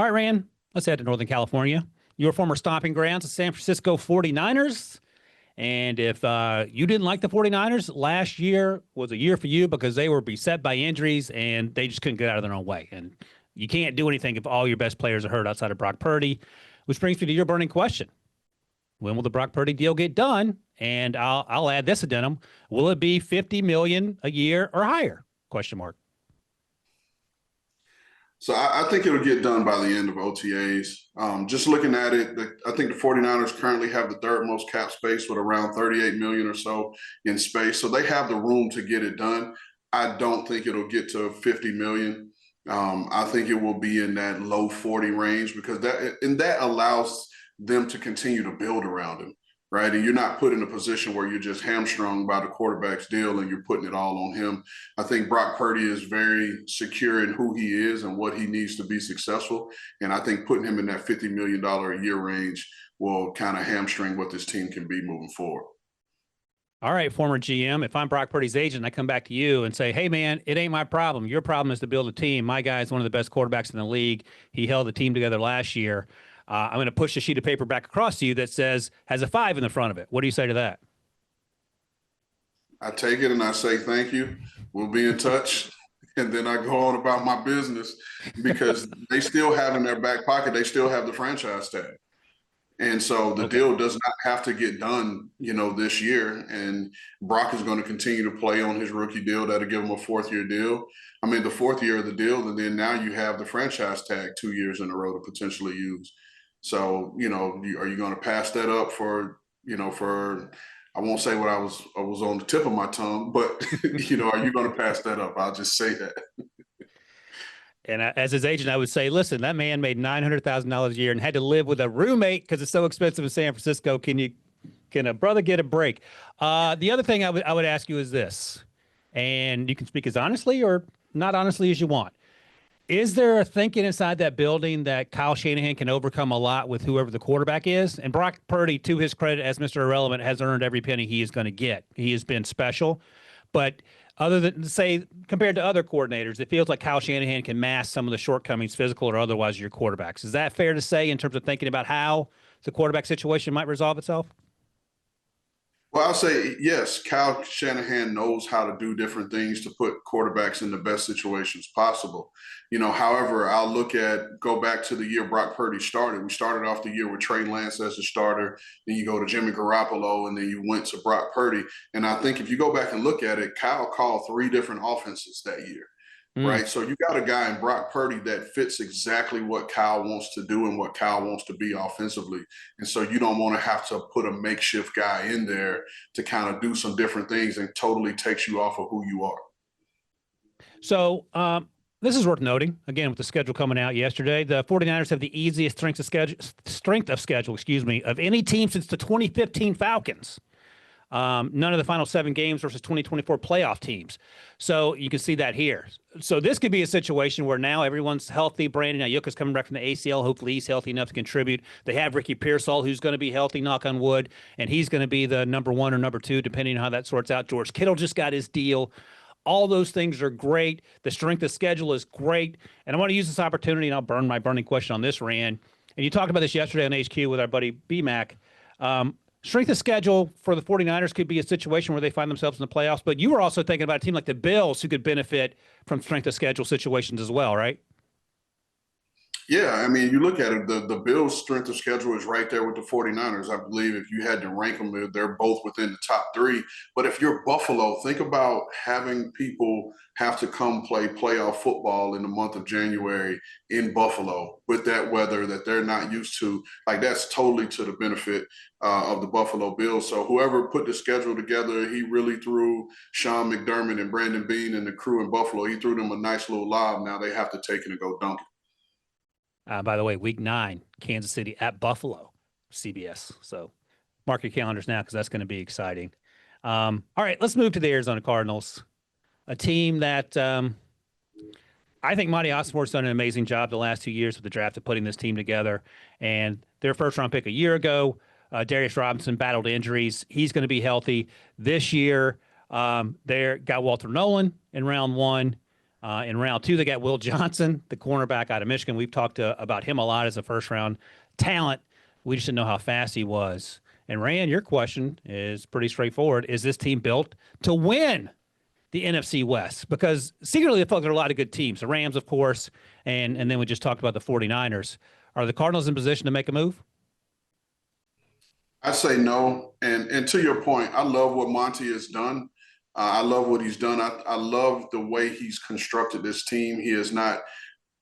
All right, Rand, let's head to Northern California. Your former stomping grounds, the San Francisco 49ers. And if you didn't like the 49ers, last year was a year for you because they were beset by injuries and they just couldn't get out of their own way. And you can't do anything if all your best players are hurt outside of Brock Purdy, which brings me to your burning question. When will the Brock Purdy deal get done? And I'll add this addendum. Will it be $50 million a year or higher? Question mark. So I think it'll get done by the end of OTAs. Just looking at it, I think the 49ers currently have the third most cap space with around 38 million or so in space. So they have the room to get it done. I don't think it'll get to 50 million. I think it will be in that low 40 range because that allows them to continue to build around him. Right. And you're not put in a position where you're just hamstrung by the quarterback's deal and you're putting it all on him. I think Brock Purdy is very secure in who he is and what he needs to be successful. And I think putting him in that $50 million a year range will kind of hamstring what this team can be moving forward. All right, former GM, if I'm Brock Purdy's agent, I come back to you and say, hey, man, it ain't my problem. Your problem is to build a team. My guy is one of the best quarterbacks in the league. He held the team together last year. I'm going to push a sheet of paper back across to you that has a 5 in the front of it. What do you say to that? I take it and I say, thank you. We'll be in touch. And then I go on about my business because they still have in their back pocket, they still have the franchise tag. And so the deal does not have to get done, this year. And Brock is going to continue to play on his rookie deal. That'll give him a 4th-year deal. I mean, the 4th year of the deal, and then now you have the franchise tag 2 years in a row to potentially use. So, are you going to pass that up for I won't say what I was on the tip of my tongue, but, are you going to pass that up? I'll just say that. And as his agent, I would say, listen, that man made $900,000 a year and had to live with a roommate because it's so expensive in San Francisco. Can a brother get a break? The other thing I would ask you is this, and you can speak as honestly or not honestly as you want. Is there a thinking inside that building that Kyle Shanahan can overcome a lot with whoever the quarterback is? And Brock Purdy, to his credit as Mr. Irrelevant, has earned every penny he is going to get. He has been special. But other than, say, compared to other coordinators, it feels like Kyle Shanahan can mask some of the shortcomings, physical or otherwise, of your quarterbacks. Is that fair to say in terms of thinking about how the quarterback situation might resolve itself? Well, I'll say yes. Kyle Shanahan knows how to do different things to put quarterbacks in the best situations possible. However, I'll go back to the year Brock Purdy started. We started off the year with Trey Lance as the starter. Then you go to Jimmy Garoppolo, and then you went to Brock Purdy. And I think if you go back and look at it, Kyle called 3 different offenses that year. Right. So you got a guy in Brock Purdy that fits exactly what Kyle wants to do and what Kyle wants to be offensively. And so you don't want to have to put a makeshift guy in there to kind of do some different things and totally takes you off of who you are. So this is worth noting, again, with the schedule coming out yesterday, the 49ers have the easiest strength of schedule, of any team since the 2015 Falcons. None of the final 7 games versus 2024 playoff teams. So you can see that here. So this could be a situation where now everyone's healthy. Brandon Ayuka's coming back from the ACL. Hopefully he's healthy enough to contribute. They have Ricky Pearsall, who's going to be healthy, knock on wood, and he's going to be the number 1 or number 2, depending on how that sorts out. George Kittle just got his deal. All those things are great. The strength of schedule is great. And I want to use this opportunity, and I'll burn my burning question on this, Rand. And you talked about this yesterday on HQ with our buddy B-Mac. Strength of schedule for the 49ers could be a situation where they find themselves in the playoffs, but you were also thinking about a team like the Bills who could benefit from strength of schedule situations as well, right? Yeah, I mean, you look at it, the Bills' strength of schedule is right there with the 49ers. I believe if you had to rank them, they're both within the top 3. But if you're Buffalo, think about having people have to come play playoff football in the month of January in Buffalo with that weather that they're not used to. Like, that's totally to the benefit of the Buffalo Bills. So whoever put the schedule together, he really threw Sean McDermott and Brandon Beane and the crew in Buffalo. He threw them a nice little lob. Now they have to take it and go dunk it. By the way, week 9, Kansas City at Buffalo, CBS. So mark your calendars now because that's going to be exciting. All right, let's move to the Arizona Cardinals, a team that I think Monty Osborne's done an amazing job the last 2 years with the draft of putting this team together. And their first-round pick a year ago, Darius Robinson battled injuries. He's going to be healthy this year. They got Walter Nolan in round 1. In round 2, they got Will Johnson, the cornerback out of Michigan. We've talked about him a lot as a first-round talent. We just didn't know how fast he was. And Rand, your question is pretty straightforward. Is this team built to win the NFC West? Because secretly, I feel like there are a lot of good teams. The Rams, of course, and then we just talked about the 49ers. Are the Cardinals in position to make a move? I'd say no. And to your point, I love what Monty has done. I love what he's done. I love the way he's constructed this team. He has not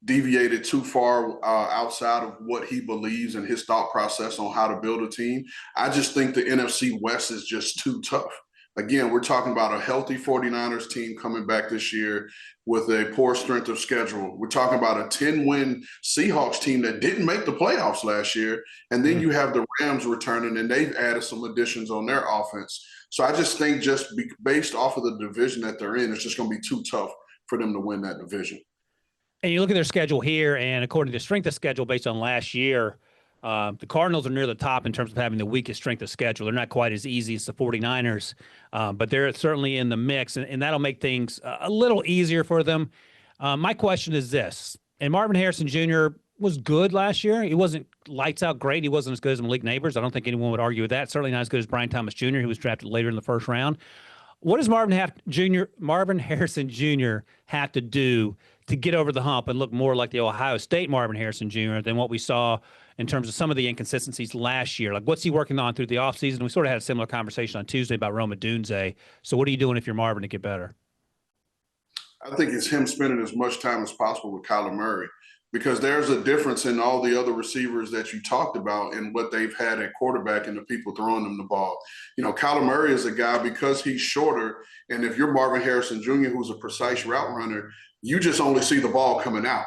deviated too far outside of what he believes and his thought process on how to build a team. I just think the NFC West is just too tough. Again, we're talking about a healthy 49ers team coming back this year with a poor strength of schedule. We're talking about a 10-win Seahawks team that didn't make the playoffs last year. And then you have the Rams returning, and they've added some additions on their offense. So I just think based off of the division that they're in, it's just going to be too tough for them to win that division. And you look at their schedule here, and according to strength of schedule based on last year, the Cardinals are near the top in terms of having the weakest strength of schedule. They're not quite as easy as the 49ers, but they're certainly in the mix, and that'll make things a little easier for them. My question is this, and Marvin Harrison Jr. was good last year. He wasn't lights out great. He wasn't as good as Malik Neighbors. I don't think anyone would argue with that. Certainly not as good as Brian Thomas Jr., who was drafted later in the first round. What does Marvin Harrison Jr. have to do to get over the hump and look more like the Ohio State Marvin Harrison Jr. than what we saw in terms of some of the inconsistencies last year? Like, what's he working on through the offseason? We sort of had a similar conversation on Tuesday about Roma Dunze. So what are you doing if you're Marvin to get better? I think it's him spending as much time as possible with Kyler Murray, because there's a difference in all the other receivers that you talked about and what they've had at quarterback and the people throwing them the ball. You know, Kyler Murray is a guy, because he's shorter, and if you're Marvin Harrison Jr., who's a precise route runner, you just only see the ball coming out,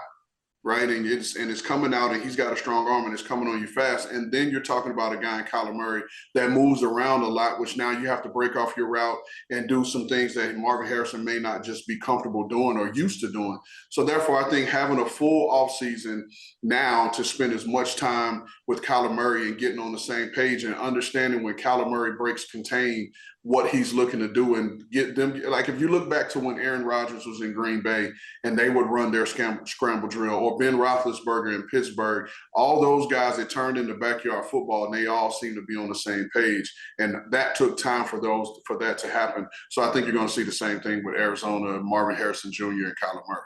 right? And it's coming out, and he's got a strong arm, and it's coming on you fast. And then you're talking about a guy in Kyler Murray that moves around a lot, which now you have to break off your route and do some things that Marvin Harrison may not just be comfortable doing or used to doing. So therefore, I think having a full offseason now to spend as much time with Kyler Murray and getting on the same page and understanding when Kyler Murray breaks contain, what he's looking to do, and get them. Like, if you look back to when Aaron Rodgers was in Green Bay and they would run their scramble drill, or Ben Roethlisberger in Pittsburgh, all those guys, it turned into backyard football, and they all seem to be on the same page. And that took time for that to happen. So I think you're going to see the same thing with Arizona, Marvin Harrison Jr. and Kyler Murray.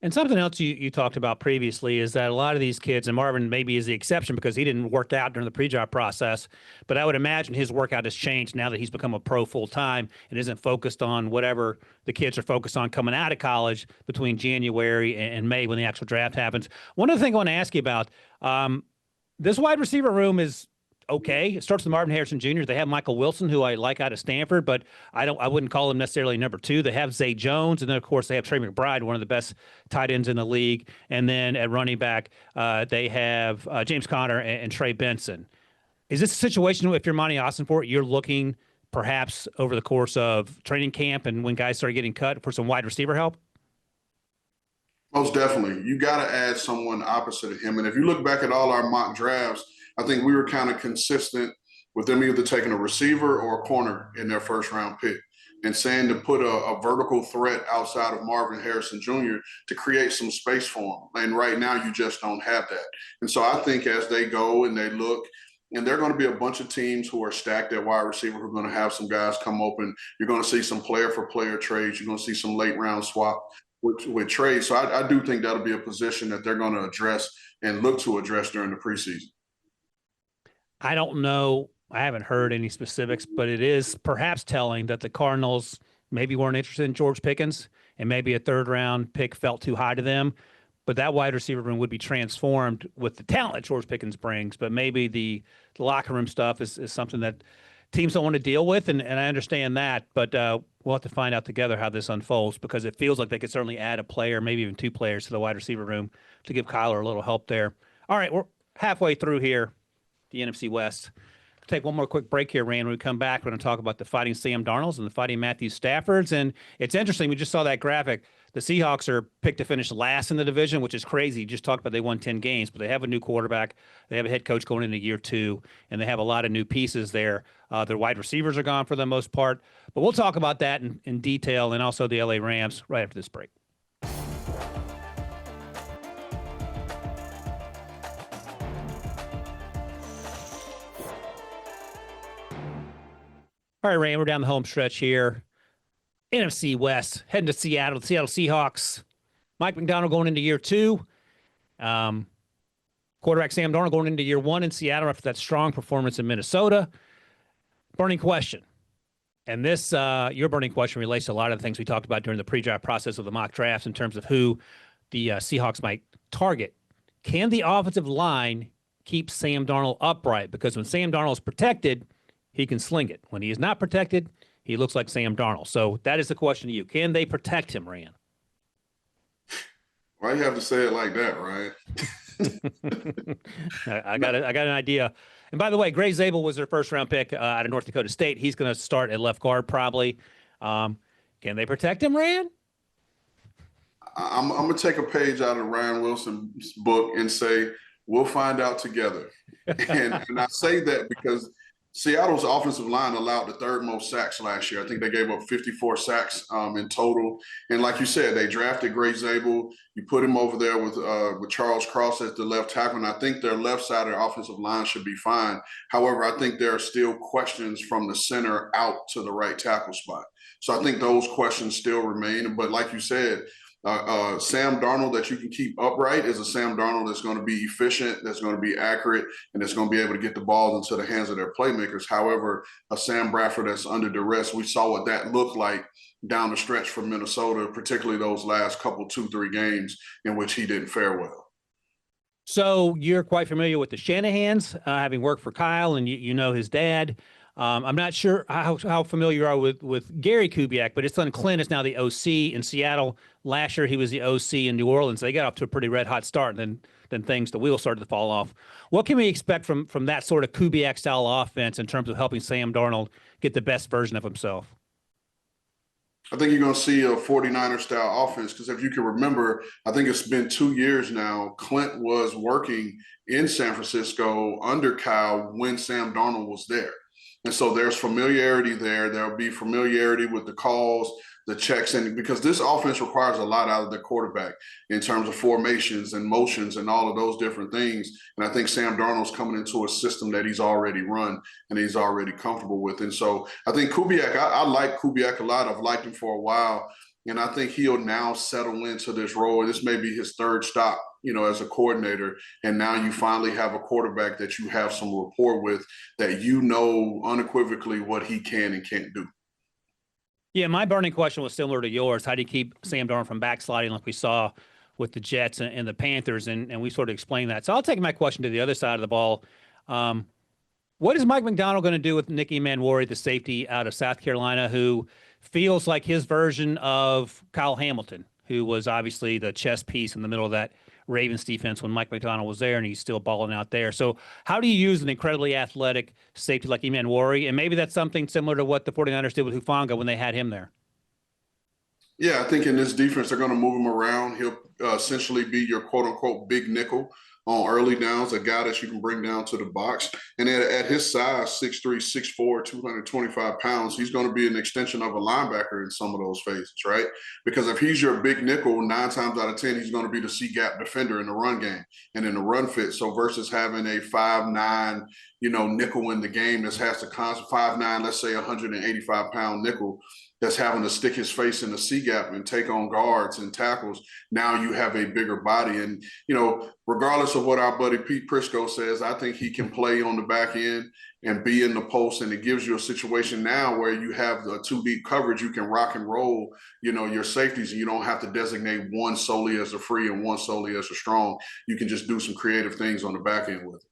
And something else you talked about previously is that a lot of these kids, and Marvin maybe is the exception because he didn't work out during the pre-draft process, but I would imagine his workout has changed now that he's become a pro full-time and isn't focused on whatever the kids are focused on coming out of college between January and May when the actual draft happens. One other thing I want to ask you about, this wide receiver room is okay. It starts with Marvin Harrison Jr. They have Michael Wilson, who I like out of Stanford, but I wouldn't call him necessarily number 2. They have Zay Jones, and then of course they have Trey McBride, one of the best tight ends in the league. And then at running back, they have James Conner and Trey Benson. Is this a situation, if you're Monty Ossenfort, you're looking perhaps over the course of training camp and when guys start getting cut for some wide receiver help? Most definitely. You got to add someone opposite of him. And if you look back at all our mock drafts, I think we were kind of consistent with them either taking a receiver or a corner in their first round pick, and saying to put a vertical threat outside of Marvin Harrison Jr. to create some space for him. And right now you just don't have that. And so I think as they go and they look, and there are going to be a bunch of teams who are stacked at wide receiver who are going to have some guys come open. You're going to see some player-for-player trades. You're going to see some late-round swap with trades. So I do think that'll be a position that they're going to address and look to address during the preseason. I don't know. I haven't heard any specifics, but it is perhaps telling that the Cardinals maybe weren't interested in George Pickens, and maybe a third-round pick felt too high to them. But that wide receiver room would be transformed with the talent that George Pickens brings. But maybe the locker room stuff is something that teams don't want to deal with, and I understand that. But we'll have to find out together how this unfolds, because it feels like they could certainly add a player, maybe even 2 players to the wide receiver room to give Kyler a little help there. All right, we're halfway through here, the NFC West. Take one more quick break here, Rand. When we come back, we're going to talk about the Fighting Sam Darnolds and the Fighting Matthew Staffords. And it's interesting. We just saw that graphic. The Seahawks are picked to finish last in the division, which is crazy. You just talked about they won 10 games, but they have a new quarterback. They have a head coach going into year 2, and they have a lot of new pieces there. Their wide receivers are gone for the most part. But we'll talk about that in detail, and also the LA Rams right after this break. All right, Rand, we're down the home stretch here. NFC West, heading to Seattle, the Seattle Seahawks. Mike McDonald going into year 2. Quarterback Sam Darnold going into year 1 in Seattle after that strong performance in Minnesota. Burning question. And this, your burning question relates to a lot of the things we talked about during the pre-draft process of the mock drafts in terms of who the Seahawks might target. Can the offensive line keep Sam Darnold upright? Because when Sam Darnold is protected, he can sling it. When he is not protected, he looks like Sam Darnold. So that is the question to you. Can they protect him, Rand? Why you have to say it like that, Ryan? I got an idea. And by the way, Gray Zabel was their first-round pick out of North Dakota State. He's going to start at left guard probably. Can they protect him, Rand? I'm going to take a page out of Ryan Wilson's book and say, we'll find out together. And I say that because Seattle's offensive line allowed the 3rd most sacks last year. I think they gave up 54 sacks in total. And like you said, they drafted Gray Zabel. You put him over there with Charles Cross as the left tackle, and I think their left side of their offensive line should be fine. However, I think there are still questions from the center out to the right tackle spot. So I think those questions still remain. But like you said, Sam Darnold that you can keep upright is a Sam Darnold that's going to be efficient, that's going to be accurate, and that's going to be able to get the ball into the hands of their playmakers. However, a Sam Bradford that's under duress, we saw what that looked like down the stretch from Minnesota, particularly those last couple, 2-3 games in which he didn't fare well. So you're quite familiar with the Shanahans, having worked for Kyle, and you know his dad. I'm not sure how familiar you are with Gary Kubiak, but his son Clint is now the OC in Seattle. Last year, he was the OC in New Orleans. They got off to a pretty red-hot start, and then the wheels started to fall off. What can we expect from that sort of Kubiak-style offense in terms of helping Sam Darnold get the best version of himself? I think you're going to see a 49er-style offense because if you can remember, I think it's been 2 years now, Clint was working in San Francisco under Kyle when Sam Darnold was there. And so there's familiarity there. There'll be familiarity with the calls, the checks, and because this offense requires a lot out of the quarterback in terms of formations and motions and all of those different things. And I think Sam Darnold's coming into a system that he's already run and he's already comfortable with. And so I think Kubiak, I like Kubiak a lot. I've liked him for a while. And I think he'll now settle into this role. This may be his 3rd stop, as a coordinator. And now you finally have a quarterback that you have some rapport with, that unequivocally what he can and can't do. Yeah, my burning question was similar to yours. How do you keep Sam Darnold from backsliding like we saw with the Jets and the Panthers? And we sort of explained that. So I'll take my question to the other side of the ball. What is Mike McDonald going to do with Nicky Manwari, the safety out of South Carolina, who feels like his version of Kyle Hamilton, who was obviously the chess piece in the middle of that Ravens defense when Mike McDonald was there, and he's still balling out there. So how do you use an incredibly athletic safety like Manwari? And maybe that's something similar to what the 49ers did with Hufanga when they had him there. Yeah, I think in this defense, they're going to move him around. He'll essentially be your quote-unquote big nickel on early downs, a guy that you can bring down to the box. And at his size, 6'3", 6'4", 225 pounds, he's going to be an extension of a linebacker in some of those phases, right? Because if he's your big nickel, 9 times out of 10, he's going to be the C-gap defender in the run game and in the run fit. So versus having a 5'9", nickel in the game that has to 5'9", let's say 185-pound nickel, that's having to stick his face in the C-gap and take on guards and tackles. Now you have a bigger body. And, regardless of what our buddy Pete Prisco says, I think he can play on the back end and be in the post. And it gives you a situation now where you have the 2-deep coverage. You can rock and roll, your safeties, and you don't have to designate one solely as a free and one solely as a strong. You can just do some creative things on the back end with it.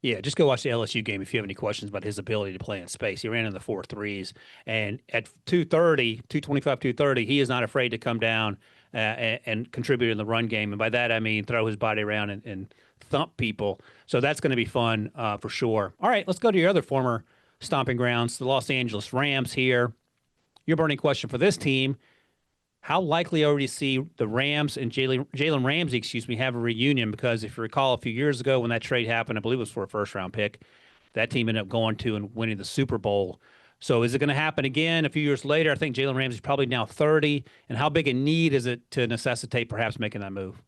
Yeah, just go watch the LSU game if you have any questions about his ability to play in space. He ran in the 4.3s, and at 225, 230, he is not afraid to come down and contribute in the run game. And by that, I mean throw his body around and thump people. So that's going to be fun for sure. All right, let's go to your other former stomping grounds, the Los Angeles Rams here. Your burning question for this team: how likely are we to see the Rams and Jalen Ramsey, have a reunion? Because if you recall, a few years ago when that trade happened, I believe it was for a first-round pick, that team ended up going to and winning the Super Bowl. So is it going to happen again a few years later? I think Jalen Ramsey's probably now 30. And how big a need is it to necessitate perhaps making that move?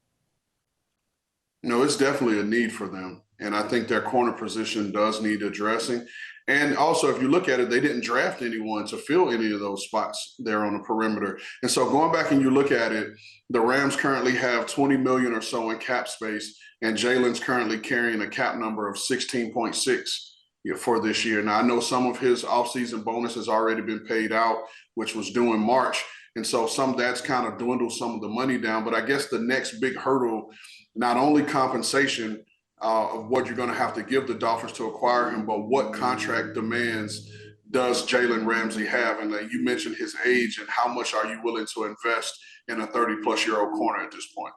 No, it's definitely a need for them. And I think their corner position does need addressing. And also, if you look at it, they didn't draft anyone to fill any of those spots there on the perimeter. And so going back and you look at it, the Rams currently have 20 million or so in cap space, and Jalen's currently carrying a cap number of 16.6 for this year. Now, I know some of his offseason bonus has already been paid out, which was due in March. And so some of that's kind of dwindled some of the money down. But I guess the next big hurdle, not only compensation of what you're going to have to give the Dolphins to acquire him, but what contract demands does Jalen Ramsey have? And you mentioned his age, and how much are you willing to invest in a 30-plus-year-old corner at this point?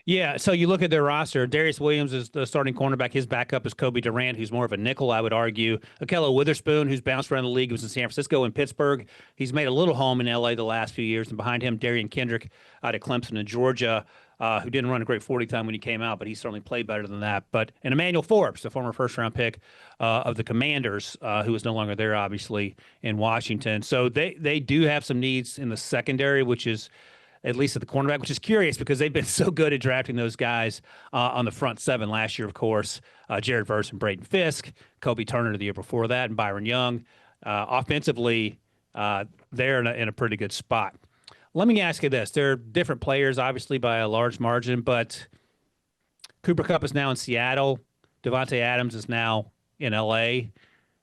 Yeah, so you look at their roster. Darius Williams is the starting cornerback. His backup is Kobe Durant, who's more of a nickel, I would argue. Akello Witherspoon, who's bounced around the league, was in San Francisco and Pittsburgh. He's made a little home in L.A. the last few years. And behind him, Darian Kendrick out of Clemson in Georgia, who didn't run a great 40 time when he came out, but he certainly played better than that. And Emmanuel Forbes, the former first-round pick of the Commanders, who is no longer there, obviously, in Washington. So they do have some needs in the secondary, which is – at least at the cornerback, which is curious because they've been so good at drafting those guys on the front seven last year, of course. Jared Verse and Braden Fisk, Kobe Turner the year before that, and Byron Young. Offensively, they're in a pretty good spot. Let me ask you this. They're different players, obviously, by a large margin, but Cooper Kupp is now in Seattle. Devontae Adams is now in L.A.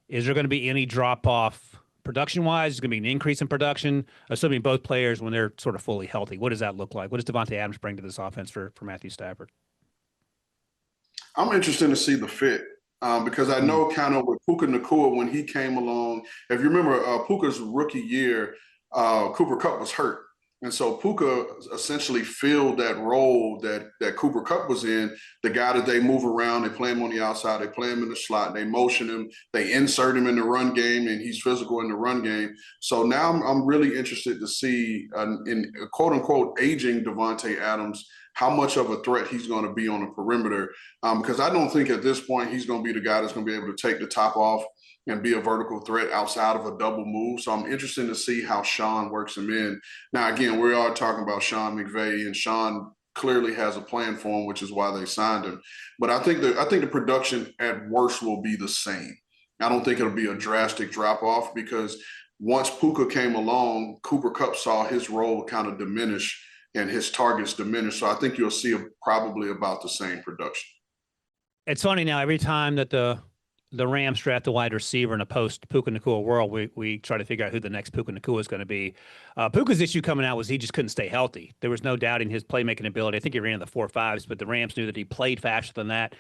Is there going to be any drop-off production-wise? Is going to be an increase in production, assuming both players, when they're sort of fully healthy? What does that look like? What does Devontae Adams bring to this offense for Matthew Stafford? I'm interested to see the fit because I know kind of with Puka Nacua, when he came along, if you remember Puka's rookie year, Cooper Kupp was hurt. And so Puka essentially filled that role that Cooper Kupp was in, the guy that they move around, they play him on the outside, they play him in the slot, they motion him, they insert him in the run game, and he's physical in the run game. So now I'm really interested to see, in quote-unquote aging Devontae Adams, how much of a threat he's going to be on the perimeter, because I don't think at this point he's going to be the guy that's going to be able to take the top off and be a vertical threat outside of a double move. So I'm interested to see how Sean works him in. Now, again, we are talking about Sean McVay, and Sean clearly has a plan for him, which is why they signed him. But I think the production at worst will be the same. I don't think it'll be a drastic drop-off because once Puka came along, Cooper Kupp saw his role kind of diminish and his targets diminish. So I think you'll see probably about the same production. It's funny now, every time that the Rams draft a wide receiver in a post-Puka Nacua world, we try to figure out who the next Puka Nacua is going to be. Puka's issue coming out was he just couldn't stay healthy. There was no doubting his playmaking ability. I think he ran in the 4.5s, but the Rams knew that he played faster than that,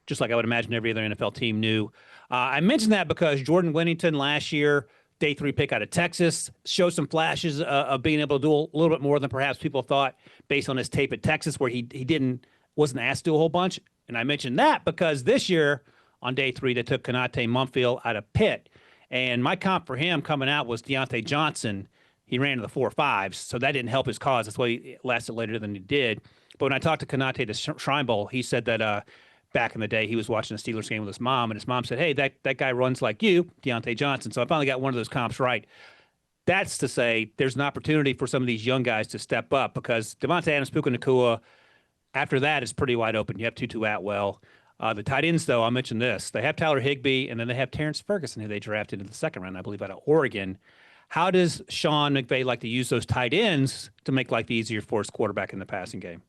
just like I would imagine every other NFL team knew. I mentioned that because Jordan Whittington last year, day 3 pick out of Texas, showed some flashes of being able to do a little bit more than perhaps people thought based on his tape at Texas, where he wasn't asked to do a whole bunch. And I mentioned that because this year, on day 3, they took Konate Mumpfield out of Pitt. And my comp for him coming out was Deontay Johnson. He ran to the 4.5s, so that didn't help his cause. That's why he lasted later than he did. But when I talked to Konate the Shrine Bowl, he said that back in the day he was watching a Steelers game with his mom, and his mom said, hey, that guy runs like you, Deontay Johnson. So I finally got one of those comps right. That's to say there's an opportunity for some of these young guys to step up because Devontae Adams, Puka Nacua, after that is pretty wide open. You have Tutu Atwell. The tight ends, though, I'll mention this. They have Tyler Higbee, and then they have Terrence Ferguson, who they drafted in the second round, I believe, out of Oregon. How does Sean McVay like to use those tight ends to make life easier for his quarterback in the passing game?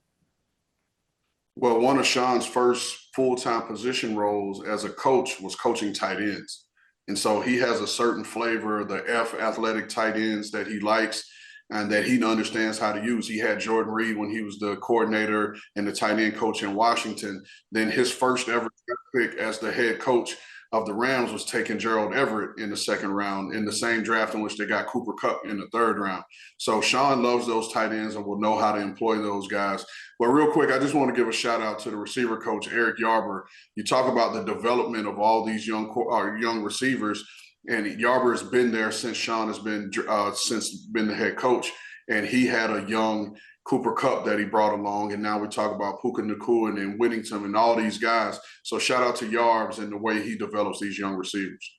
Well, one of Sean's first full-time position roles as a coach was coaching tight ends. And so he has a certain flavor, the athletic tight ends that he likes and that he understands how to use. He had Jordan Reed when he was the coordinator and the tight end coach in Washington. Then his first ever pick as the head coach of the Rams was taking Gerald Everett in the second round in the same draft in which they got Cooper Kupp in the third round. So Sean loves those tight ends and will know how to employ those guys. But real quick, I just want to give a shout out to the receiver coach, Eric Yarber. You talk about the development of all these young receivers. And Yarber has been there since Sean has been the head coach, and he had a young Cooper Kupp that he brought along, and now we talk about Puka Nacua and Whittington and all these guys. So shout out to Yarbs and the way he develops these young receivers.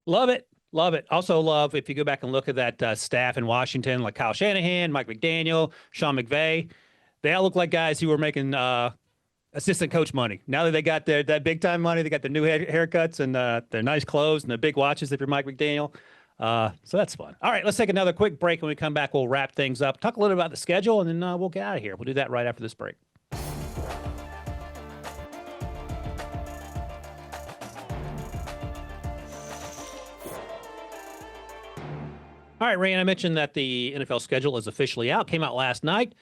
Love it. Love it. Also love, if you go back and look at that staff in Washington, like Kyle Shanahan, Mike McDaniel, Sean McVay, they all look like guys who were making assistant coach money. Now that they got that big time money, they got their new haircuts and their nice clothes and their big watches if you're Mike McDaniel. So that's fun. All right, let's take another quick break. When we come back, we'll wrap things up, talk a little about the schedule, and then we'll get out of here. We'll do that right after this break. All right, Ryan, I mentioned that the NFL schedule is officially out. Came out last night.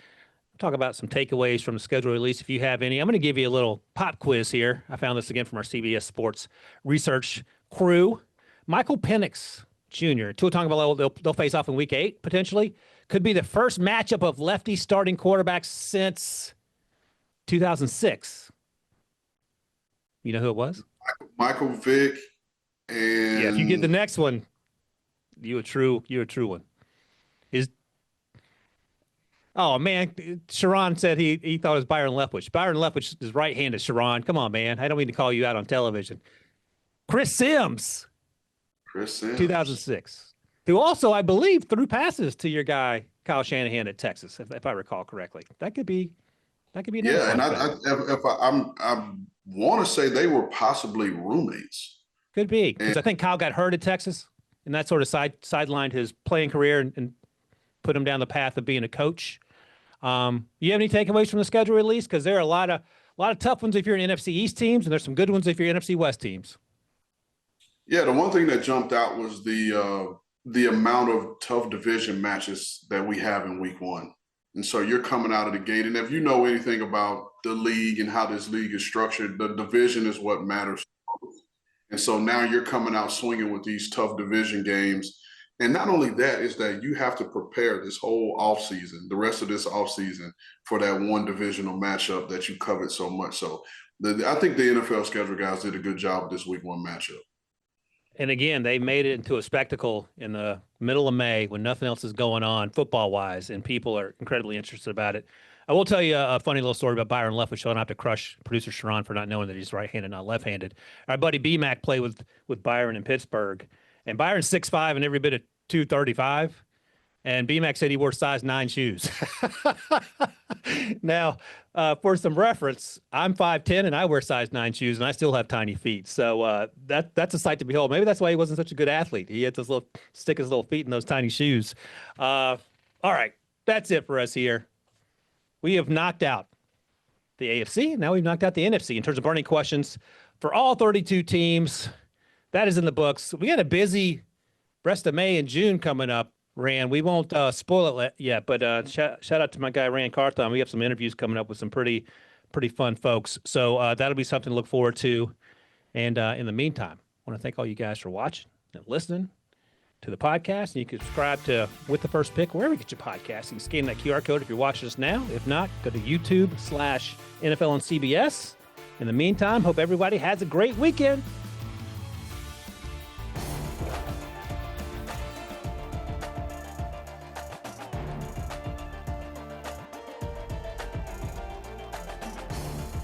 Talk about some takeaways from the schedule release if you have any. I'm going to give you a little pop quiz here. I found this again from our CBS Sports research crew. Michael Penix Jr., Tua Tagovailoa, they'll face off in Week 8, potentially. Could be the first matchup of lefty starting quarterbacks since 2006. You know who it was? Michael Vick. And yeah, if you get the next one, you're a true one. Oh, man, Sharon said he thought it was Byron Leftwich. Byron Leftwich is right-handed, Sharon. Come on, man. I don't mean to call you out on television. Chris Sims. 2006. Who also, I believe, threw passes to your guy, Kyle Shanahan at Texas, if I recall correctly. That could be another. Yeah, and I want to say they were possibly roommates. Could be, because I think Kyle got hurt at Texas, and that sort of sidelined his playing career and put him down the path of being a coach. You have any takeaways from the schedule release? Because there are a lot of tough ones if you're in NFC East teams, and there's some good ones if you're NFC West teams. Yeah, the one thing that jumped out was the amount of tough division matches that we have in Week 1. And so you're coming out of the gate, and if you know anything about the league and how this league is structured, the division is what matters. And so now you're coming out swinging with these tough division games. And not only that, is that you have to prepare this whole offseason, the rest of this offseason, for that one divisional matchup that you covet so much. So I think the NFL schedule guys did a good job with this Week 1 matchup. And again, they made it into a spectacle in the middle of May when nothing else is going on football-wise, and people are incredibly interested about it. I will tell you a funny little story about Byron Leftwich. So I don't have to crush producer Sharon for not knowing that he's right-handed, not left-handed. Our buddy B-Mac played with Byron in Pittsburgh, and Byron's 6'5" and every bit of 235. And B-Mac said he wore size 9 shoes. Now, for some reference, I'm 5'10", and I wear size 9 shoes, and I still have tiny feet. So that's a sight to behold. Maybe that's why he wasn't such a good athlete. He had to stick his little feet in those tiny shoes. All right, that's it for us here. We have knocked out the AFC, and now we've knocked out the NFC in terms of burning questions for all 32 teams. That is in the books. We got a busy rest of May and June coming up, Rand. We won't spoil it yet, but shout out to my guy, Rand Carthon. We have some interviews coming up with some pretty fun folks. So that'll be something to look forward to. And in the meantime, I want to thank all you guys for watching and listening to the podcast. And you can subscribe to With the First Pick, wherever you get your podcast. You can scan that QR code if you're watching us now. If not, go to YouTube/NFL on CBS. In the meantime, hope everybody has a great weekend.